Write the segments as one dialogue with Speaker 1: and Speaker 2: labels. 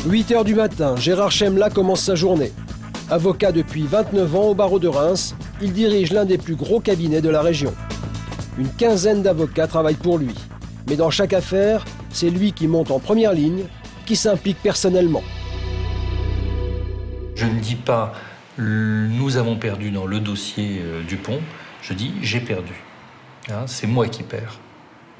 Speaker 1: 8 h du matin, Gérard Chemla commence sa journée. Avocat depuis 29 ans au barreau de Reims, il dirige l'un des plus gros cabinets de la région. Une quinzaine d'avocats travaillent pour lui. Mais dans chaque affaire, c'est lui qui monte en première ligne, qui s'implique personnellement.
Speaker 2: Je ne dis pas « nous avons perdu dans le dossier Dupont », je dis « j'ai perdu ». C'est moi qui perds.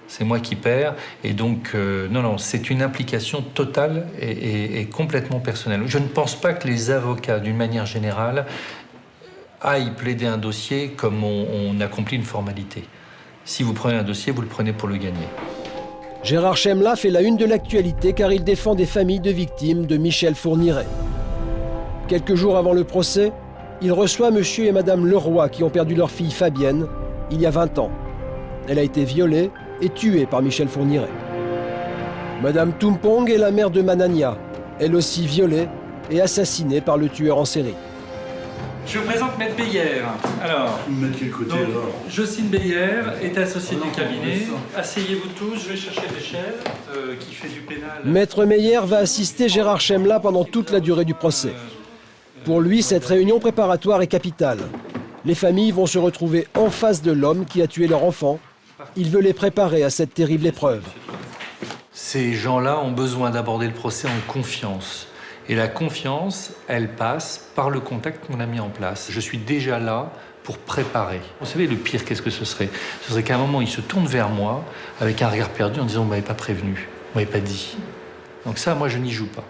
Speaker 2: C'est moi qui perds. Et donc, non, c'est une implication totale et complètement personnelle. Je ne pense pas que les avocats, d'une manière générale, aillent plaider un dossier comme on accomplit une formalité. Si vous prenez un dossier, vous le prenez pour le gagner.
Speaker 1: Gérard Chemla fait la une de l'actualité car il défend des familles de victimes de Michel Fourniret. Quelques jours avant le procès, il reçoit monsieur et madame Leroy qui ont perdu leur fille Fabienne il y a 20 ans. Elle a été violée et tuée par Michel Fourniret. Madame Tumpong est la mère de Manania, elle aussi violée et assassinée par le tueur en série.
Speaker 2: Je vous présente Maître Beyer. Alors, Jocelyne Beyer est associée du cabinet. Asseyez-vous tous, je vais chercher l'échelle qui fait du pénal.
Speaker 1: Maître Meyer va assister Gérard Chemla pendant toute la durée du procès. Pour lui, cette réunion préparatoire est capitale. Les familles vont se retrouver en face de l'homme qui a tué leur enfant. Il veut les préparer à cette terrible épreuve.
Speaker 2: Ces gens-là ont besoin d'aborder le procès en confiance. Et la confiance, elle passe par le contact qu'on a mis en place. Je suis déjà là pour préparer. Vous savez, le pire, qu'est-ce que ce serait? Ce serait qu'à un moment, il se tourne vers moi avec un regard perdu en disant « Vous ne m'avez pas prévenu, vous ne m'avez pas dit ». Donc ça, moi, je n'y joue pas.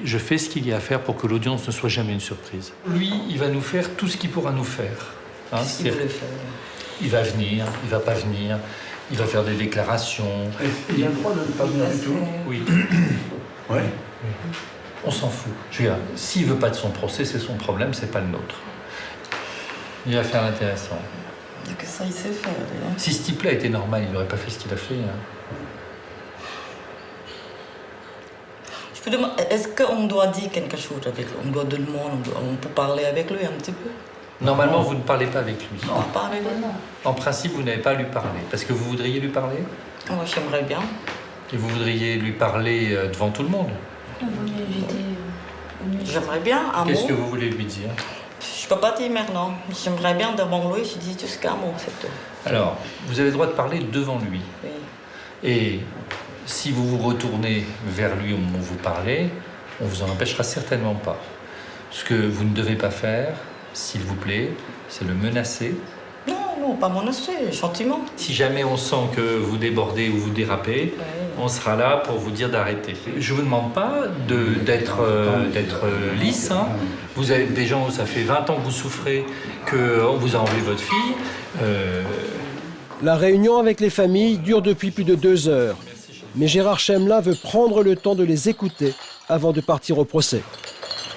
Speaker 2: Je fais ce qu'il y a à faire pour que l'audience ne soit jamais une surprise. Lui, il va nous faire tout ce qu'il pourra nous faire.
Speaker 3: Qu'est-ce qu'il voulait faire?
Speaker 2: Il va venir, il ne va pas venir, il va faire des déclarations.
Speaker 4: Il a le droit de ne pas venir du tout?
Speaker 2: Oui.
Speaker 4: Oui.
Speaker 2: On s'en fout. Je veux dire, s'il ne veut pas de son procès, c'est son problème, c'est pas le nôtre. Il va faire l'intéressant.
Speaker 3: Il n'y a que ça, il sait faire. Déjà.
Speaker 2: Si ce type-là était normal, il n'aurait pas fait ce qu'il a fait.
Speaker 3: Je peux demander, est-ce qu'on doit dire quelque chose avec lui? On doit demander, on peut parler avec lui un petit peu?
Speaker 2: Normalement, vous ne parlez pas avec lui.
Speaker 3: Non, pas avec lui.
Speaker 2: En principe, vous n'avez pas à lui parler. Parce que vous voudriez lui parler?
Speaker 3: Moi, j'aimerais bien.
Speaker 2: Et vous voudriez lui parler devant tout le monde?
Speaker 3: J'aimerais bien un mot.
Speaker 2: Qu'est-ce que vous voulez lui dire?
Speaker 3: Je peux pas dire maintenant. J'aimerais bien devant lui, je dis juste un mot, c'est tout.
Speaker 2: Alors, vous avez le droit de parler devant lui.
Speaker 3: Oui.
Speaker 2: Et si vous vous retournez vers lui au moment où vous parlez, on vous en empêchera certainement pas. Ce que vous ne devez pas faire, s'il vous plaît, c'est le menacer.
Speaker 3: Non, pas menacer, gentiment.
Speaker 2: Si jamais on sent que vous débordez ou vous dérapez, on sera là pour vous dire d'arrêter. Je ne vous demande pas d'être lisse. Hein. Vous avez des gens, ça fait 20 ans que vous souffrez, qu'on vous a enlevé votre fille.
Speaker 1: La réunion avec les familles dure depuis plus de 2 heures. Mais Gérard Chemla veut prendre le temps de les écouter avant de partir au procès.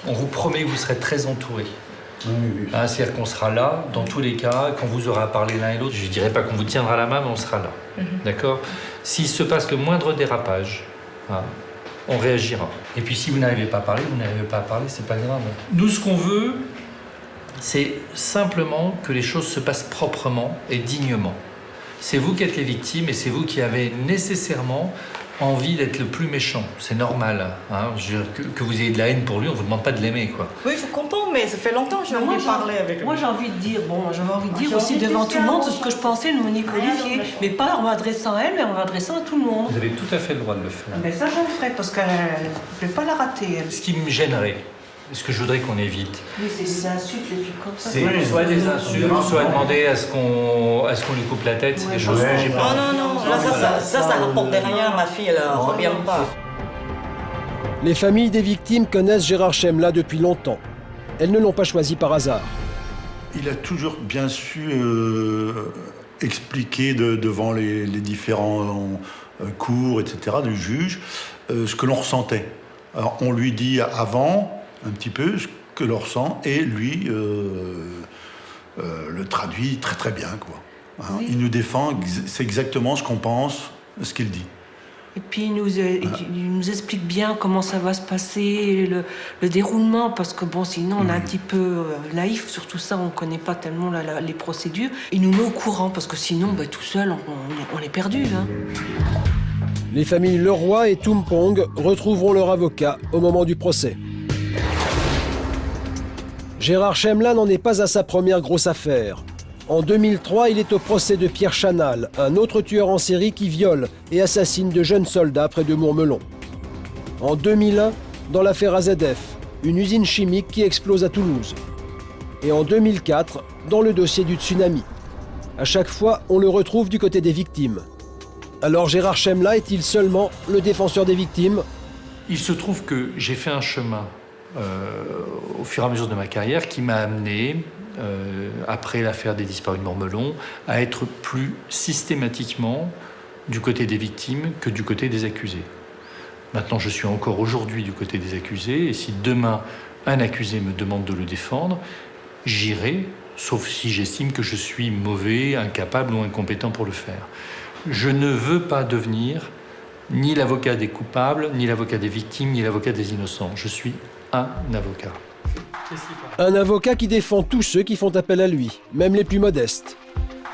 Speaker 2: On vous promet que vous serez très entourés.
Speaker 4: Oui.
Speaker 2: C'est-à-dire qu'on sera là, dans tous les cas, quand vous aurez à parler l'un et l'autre. Je ne dirais pas qu'on vous tiendra la main, mais on sera là. D'accord? S'il se passe le moindre dérapage, on réagira. Et puis si vous n'arrivez pas à parler, vous n'arrivez pas à parler, c'est pas grave. Nous, ce qu'on veut, c'est simplement que les choses se passent proprement et dignement. C'est vous qui êtes les victimes et c'est vous qui avez nécessairement envie d'être le plus méchant. C'est normal. Hein. Que vous ayez de la haine pour lui, on ne vous demande pas de l'aimer, quoi.
Speaker 3: Oui, je comprends, mais ça fait longtemps que j'ai envie de parler avec lui.
Speaker 5: Moi, j'ai envie de dire, aussi devant tout le monde ce que je pensais de Monique Olivier. Mais pas en m'adressant à elle, mais en m'adressant à tout le monde.
Speaker 2: Vous avez tout à fait le droit de le faire.
Speaker 5: Mais ça, je le ferai, parce qu'elle ne peut pas la rater, elle.
Speaker 2: Ce qui me gênerait, ce que je voudrais qu'on évite,
Speaker 5: Oui, c'est des insultes, des trucs comme ça.
Speaker 2: c'est soit des insultes, soit demander à ce qu'on lui coupe la tête. C'est des choses que j'ai pas.
Speaker 3: Non, là, ça rapporte rien à ma fille, elle ne revient pas.
Speaker 1: Les familles des victimes connaissent Gérard Chemla depuis longtemps. Elles ne l'ont pas choisi par hasard.
Speaker 4: Il a toujours bien su expliquer devant les différents cours, etc., du juge, ce que l'on ressentait. Alors, on lui dit avant, un petit peu, ce que l'on ressent, et lui le traduit très très bien, quoi. Hein, oui. Il nous défend, c'est exactement ce qu'on pense, ce qu'il dit.
Speaker 5: Et puis il nous explique bien comment ça va se passer, le déroulement, parce que bon, sinon on est un petit peu naïf sur tout ça, on ne connaît pas tellement les procédures. Il nous met au courant, parce que sinon, tout seul, on est perdu. Hein.
Speaker 1: Les familles Leroy et Tumpong retrouveront leur avocat au moment du procès. Gérard Chemla n'en est pas à sa première grosse affaire. En 2003, il est au procès de Pierre Chanal, un autre tueur en série qui viole et assassine de jeunes soldats près de Mourmelon. En 2001, dans l'affaire AZF, une usine chimique qui explose à Toulouse. Et en 2004, dans le dossier du tsunami. À chaque fois, on le retrouve du côté des victimes. Alors Gérard Chemla est-il seulement le défenseur des victimes?
Speaker 2: Il se trouve que j'ai fait un chemin au fur et à mesure de ma carrière qui m'a amené, après l'affaire des disparus de Mourmelon, à être plus systématiquement du côté des victimes que du côté des accusés. Maintenant, je suis encore aujourd'hui du côté des accusés, et si demain un accusé me demande de le défendre, j'irai, sauf si j'estime que je suis mauvais, incapable ou incompétent pour le faire. Je ne veux pas devenir ni l'avocat des coupables, ni l'avocat des victimes, ni l'avocat des innocents. Je suis un avocat.
Speaker 1: Un avocat qui défend tous ceux qui font appel à lui, même les plus modestes.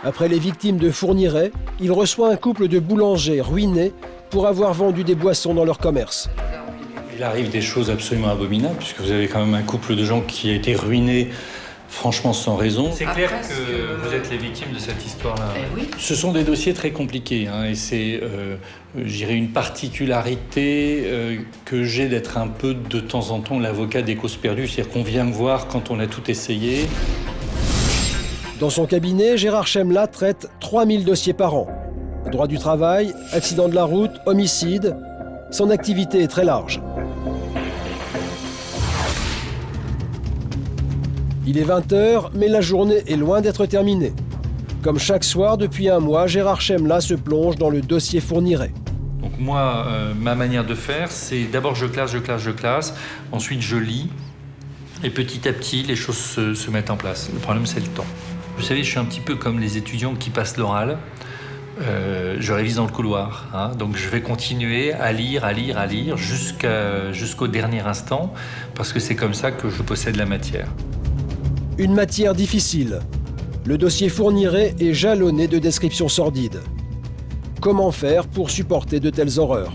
Speaker 1: Après les victimes de Fourniret, il reçoit un couple de boulangers ruinés pour avoir vendu des boissons dans leur commerce.
Speaker 2: Il arrive des choses absolument abominables, puisque vous avez quand même un couple de gens qui a été ruiné, franchement sans raison. C'est clair que vous êtes les victimes de cette histoire-là.
Speaker 3: Oui.
Speaker 2: Ce sont des dossiers très compliqués, hein, et c'est, je dirais, une particularité que j'ai d'être un peu de temps en temps l'avocat des causes perdues, c'est-à-dire qu'on vient me voir quand on a tout essayé.
Speaker 1: Dans son cabinet, Gérard Chemla traite 3000 dossiers par an. Droit du travail, accident de la route, homicide. Son activité est très large. Il est 20h, mais la journée est loin d'être terminée. Comme chaque soir depuis un mois, Gérard Chemla se plonge dans le dossier Fourniret.
Speaker 2: Donc moi, ma manière de faire, c'est d'abord je classe, ensuite je lis, et petit à petit, les choses se mettent en place. Le problème, c'est le temps. Vous savez, je suis un petit peu comme les étudiants qui passent l'oral. Je révise dans le couloir, hein, donc je vais continuer à lire jusqu'au dernier instant, parce que c'est comme ça que je possède la matière.
Speaker 1: Une matière difficile. Le dossier Fourniret est jalonné de descriptions sordides. Comment faire pour supporter de telles horreurs?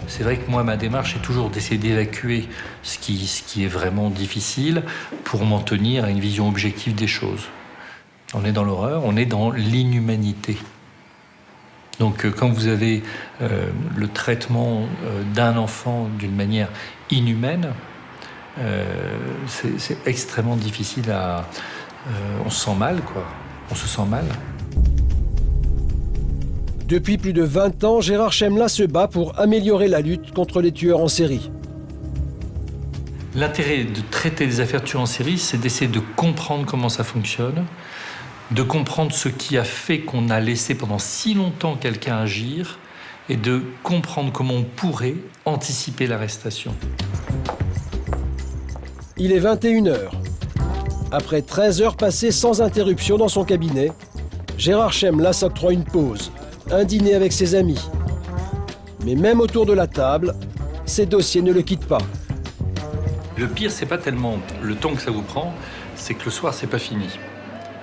Speaker 2: C'est vrai que moi, ma démarche est toujours d'essayer d'évacuer ce qui est vraiment difficile pour m'en tenir à une vision objective des choses. On est dans l'horreur, on est dans l'inhumanité. Donc quand vous avez le traitement d'un enfant d'une manière inhumaine, c'est extrêmement difficile à... on se sent mal, quoi. On se sent mal.
Speaker 1: Depuis plus de 20 ans, Gérard Chemla se bat pour améliorer la lutte contre les tueurs en série.
Speaker 2: L'intérêt de traiter des affaires de tueurs en série, c'est d'essayer de comprendre comment ça fonctionne, de comprendre ce qui a fait qu'on a laissé pendant si longtemps quelqu'un agir et de comprendre comment on pourrait anticiper l'arrestation.
Speaker 1: Il est 21h. Après 13 heures passées sans interruption dans son cabinet, Gérard Chemla s'octroie une pause, un dîner avec ses amis. Mais même autour de la table, ses dossiers ne le quittent pas.
Speaker 2: Le pire, c'est pas tellement le temps que ça vous prend, c'est que le soir, c'est pas fini.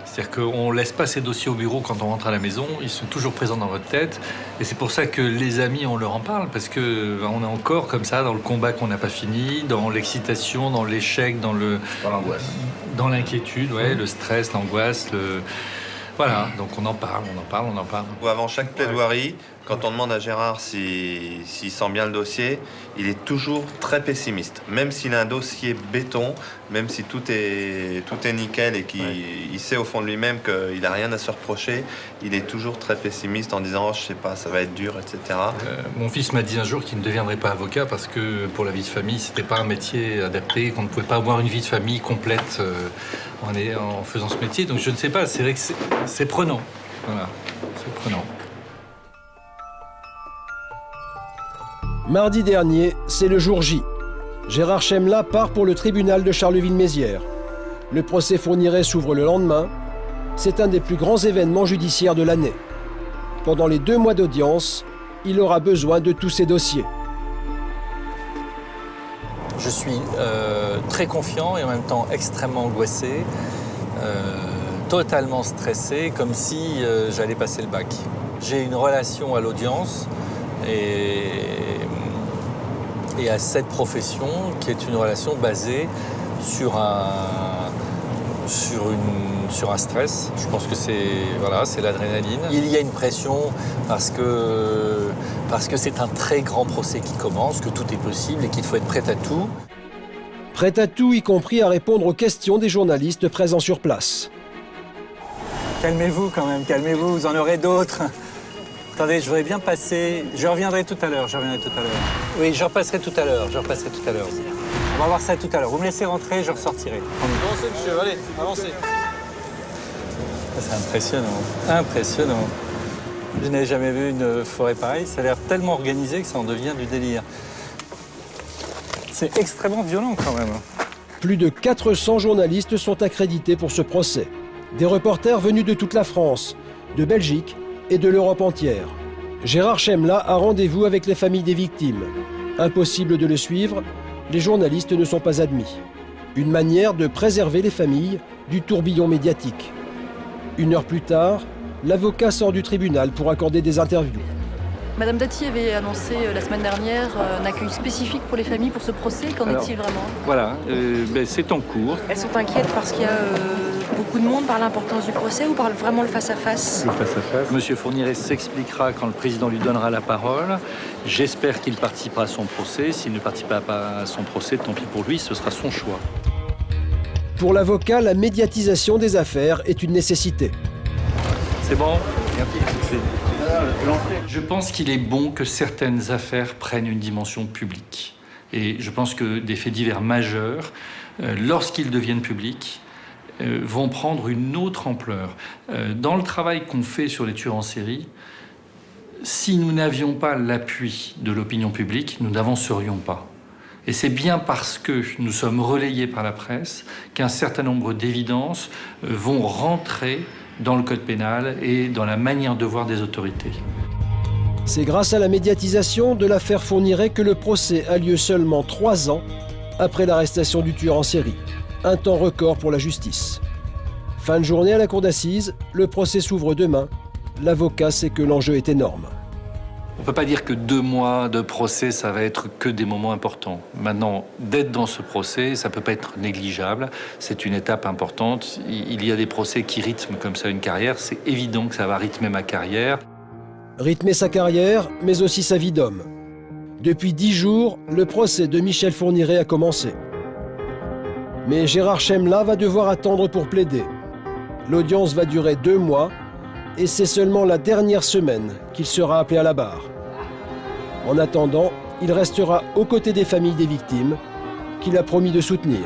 Speaker 2: C'est-à-dire qu'on ne laisse pas ces dossiers au bureau quand on rentre à la maison, ils sont toujours présents dans votre tête. Et c'est pour ça que les amis, on leur en parle, parce qu'on est encore comme ça dans le combat qu'on n'a pas fini, dans l'excitation, dans l'échec, dans l'inquiétude, ouais, le stress, l'angoisse. Voilà, donc on en parle.
Speaker 6: Avant chaque plaidoirie, quand on demande à Gérard s'il sent bien le dossier, il est toujours très pessimiste. Même s'il a un dossier béton, même si tout est nickel et qu'il sait au fond de lui-même qu'il n'a rien à se reprocher, il est toujours très pessimiste en disant « oh, je sais pas, ça va être dur, etc. »
Speaker 2: Mon fils m'a dit un jour qu'il ne deviendrait pas avocat parce que pour la vie de famille, c'était pas un métier adapté, qu'on ne pouvait pas avoir une vie de famille complète en faisant ce métier. Donc je ne sais pas, c'est vrai que c'est prenant. Voilà, c'est prenant.
Speaker 1: Mardi dernier, c'est le jour J. Gérard Chemla part pour le tribunal de Charleville-Mézières. Le procès Fourniret s'ouvre le lendemain. C'est un des plus grands événements judiciaires de l'année. Pendant les 2 mois d'audience, il aura besoin de tous ses dossiers.
Speaker 2: Je suis très confiant et en même temps extrêmement angoissé, totalement stressé, comme si j'allais passer le bac. J'ai une relation à l'audience et à cette profession qui est une relation basée sur un stress. Je pense que c'est l'adrénaline. Il y a une pression parce que c'est un très grand procès qui commence, que tout est possible et qu'il faut être prêt à tout.
Speaker 1: Prêt à tout, y compris à répondre aux questions des journalistes présents sur place.
Speaker 7: Calmez-vous quand même, calmez-vous, vous en aurez d'autres. Attendez, je voudrais bien passer. Je reviendrai tout à l'heure.
Speaker 2: Oui, je repasserai tout à l'heure.
Speaker 7: On va voir ça tout à l'heure. Vous me laissez rentrer, je ressortirai.
Speaker 2: Avancez, monsieur, allez, avancez.
Speaker 7: C'est impressionnant. Je n'avais jamais vu une forêt pareille. Ça a l'air tellement organisé que ça en devient du délire. C'est extrêmement violent quand même.
Speaker 1: Plus de 400 journalistes sont accrédités pour ce procès. Des reporters venus de toute la France, de Belgique et de l'Europe entière. Gérard Chemla a rendez-vous avec les familles des victimes. Impossible de le suivre, les journalistes ne sont pas admis. Une manière de préserver les familles du tourbillon médiatique. 1 heure plus tard, l'avocat sort du tribunal pour accorder des interviews.
Speaker 8: Madame Dati avait annoncé la semaine dernière un accueil spécifique pour les familles pour ce procès. Qu'en est-il vraiment?
Speaker 7: Voilà, c'est en cours.
Speaker 8: Elles sont inquiètes parce qu'il y a beaucoup de monde par l'importance du procès ou par vraiment le face-à-face?
Speaker 7: Le face-à-face.
Speaker 2: Monsieur Fourniret s'expliquera quand le président lui donnera la parole. J'espère qu'il participera à son procès. S'il ne participera pas à son procès, tant pis pour lui, ce sera son choix.
Speaker 1: Pour l'avocat, la médiatisation des affaires est une nécessité.
Speaker 2: C'est bon? Je pense qu'il est bon que certaines affaires prennent une dimension publique. Et je pense que des faits divers majeurs, lorsqu'ils deviennent publics, vont prendre une autre ampleur. Dans le travail qu'on fait sur les tueurs en série, si nous n'avions pas l'appui de l'opinion publique, nous n'avancerions pas. Et c'est bien parce que nous sommes relayés par la presse qu'un certain nombre d'évidences vont rentrer dans le code pénal et dans la manière de voir des autorités.
Speaker 1: C'est grâce à la médiatisation de l'affaire Fourniret que le procès a lieu seulement 3 ans après l'arrestation du tueur en série. Un temps record pour la justice. Fin de journée à la cour d'assises, le procès s'ouvre demain. L'avocat sait que l'enjeu est énorme.
Speaker 2: On ne peut pas dire que 2 mois de procès, ça va être que des moments importants. Maintenant, d'être dans ce procès, ça ne peut pas être négligeable. C'est une étape importante. Il y a des procès qui rythment comme ça une carrière. C'est évident que ça va rythmer ma carrière.
Speaker 1: Rythmer sa carrière, mais aussi sa vie d'homme. Depuis 10 jours, le procès de Michel Fourniret a commencé. Mais Gérard Chemla va devoir attendre pour plaider. L'audience va durer 2 mois et c'est seulement la dernière semaine qu'il sera appelé à la barre. En attendant, il restera aux côtés des familles des victimes qu'il a promis de soutenir.